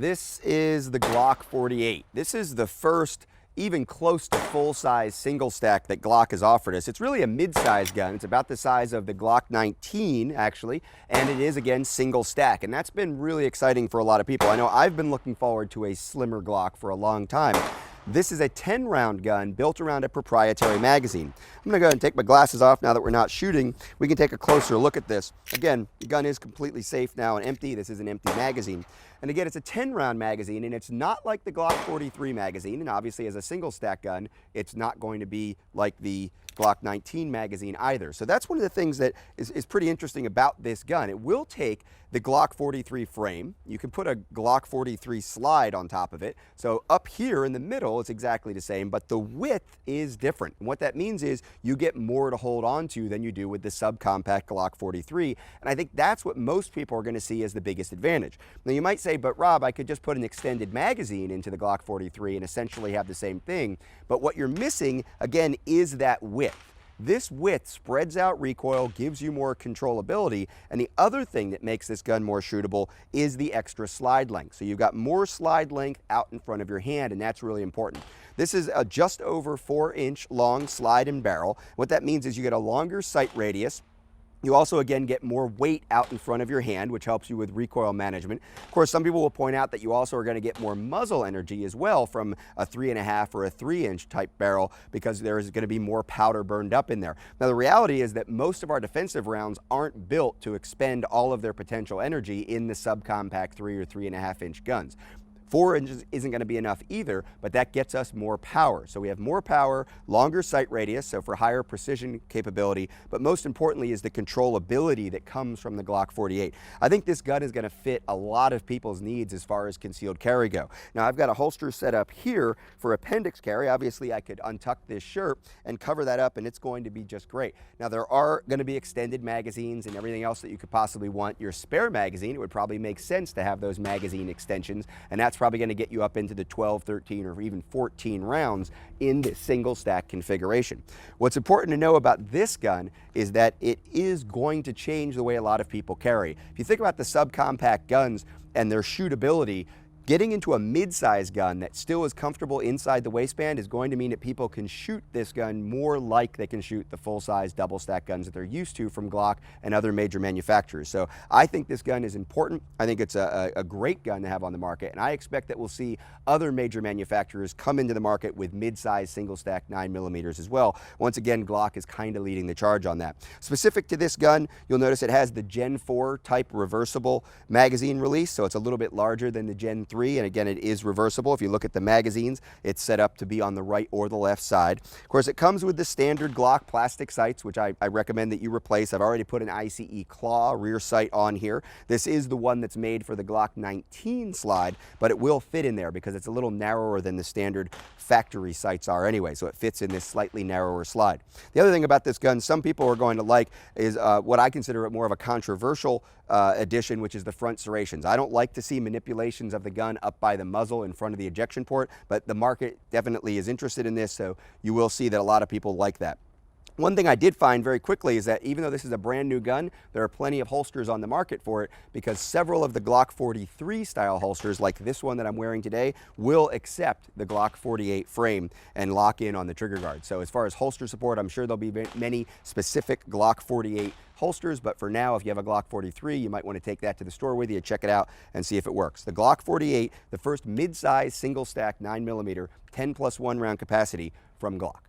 This is the Glock 48. This is the first even close to full-size single stack that Glock has offered us. It's really a mid-size gun. It's about the size of the Glock 19 actually, and it is again single stack, and that's been really exciting for a lot of people. I know I've been looking forward to a slimmer Glock for a long time. This is a 10-round gun built around a proprietary magazine. I'm gonna go ahead and take my glasses off now that we're not shooting. We can take a closer look at this. Again, the gun is completely safe now and empty. This is an empty magazine. And again, it's a 10-round magazine, and it's not like the Glock 43 magazine, and obviously as a single stack gun, it's not going to be like the Glock 19 magazine either. So that's one of the things that is pretty interesting about this gun. It will take the Glock 43 frame. You can put a Glock 43 slide on top of it. So up here in the middle, it's exactly the same, but the width is different. And what that means is you get more to hold on to than you do with the subcompact Glock 43. And I think that's what most people are going to see as the biggest advantage. Now you might say, but Rob, I could just put an extended magazine into the Glock 43 and essentially have the same thing. But what you're missing, again, is that width. This width spreads out recoil, gives you more controllability, and the other thing that makes this gun more shootable is the extra slide length. So you've got more slide length out in front of your hand, and that's really important. This is a just over 4-inch long slide and barrel. What that means is you get a longer sight radius. You also, again, get more weight out in front of your hand, which helps you with recoil management. Of course, some people will point out that you also are going to get more muzzle energy as well from a 3.5 or a 3-inch type barrel, because there is going to be more powder burned up in there. Now, the reality is that most of our defensive rounds aren't built to expend all of their potential energy in the subcompact 3 or 3.5-inch guns. 4 inches isn't going to be enough either, but that gets us more power. So we have more power, longer sight radius, so for higher precision capability, but most importantly is the controllability that comes from the Glock 48. I think this gun is going to fit a lot of people's needs as far as concealed carry go. Now I've got a holster set up here for appendix carry. Obviously I could untuck this shirt and cover that up, and it's going to be just great. Now there are going to be extended magazines and everything else that you could possibly want. Your spare magazine, it would probably make sense to have those magazine extensions, and that's probably going to get you up into the 12, 13, or even 14 rounds in the single stack configuration. What's important to know about this gun is that it is going to change the way a lot of people carry. If you think about the subcompact guns and their shootability, getting into a mid-size gun that still is comfortable inside the waistband is going to mean that people can shoot this gun more like they can shoot the full-size double-stack guns that they're used to from Glock and other major manufacturers. So I think this gun is important. I think it's a great gun to have on the market, and I expect that we'll see other major manufacturers come into the market with mid-size single-stack 9mm as well. Once again, Glock is kind of leading the charge on that. Specific to this gun, you'll notice it has the Gen 4 type reversible magazine release, so it's a little bit larger than the Gen 3. And again, it is reversible. If you look at the magazines, it's set up to be on the right or the left side. Of course, it comes with the standard Glock plastic sights, which I recommend that you replace. I've already put an ICE claw rear sight on here. This is the one that's made for the Glock 19 slide, but it will fit in there because it's a little narrower than the standard factory sights are anyway, so it fits in this slightly narrower slide. The other thing about this gun some people are going to like is what I consider more of a controversial addition, which is the front serrations. I don't like to see manipulations of the gun up by the muzzle in front of the ejection port, but the market definitely is interested in this, so you will see that a lot of people like that. One thing I did find very quickly is that even though this is a brand new gun, there are plenty of holsters on the market for it, because several of the Glock 43 style holsters, like this one that I'm wearing today, will accept the Glock 48 frame and lock in on the trigger guard. So as far as holster support, I'm sure there'll be many specific Glock 48 holsters, but for now, if you have a Glock 43, you might want to take that to the store with you, check it out, and see if it works. The Glock 48, the first mid-size single stack 9mm, 10+1 round capacity from Glock.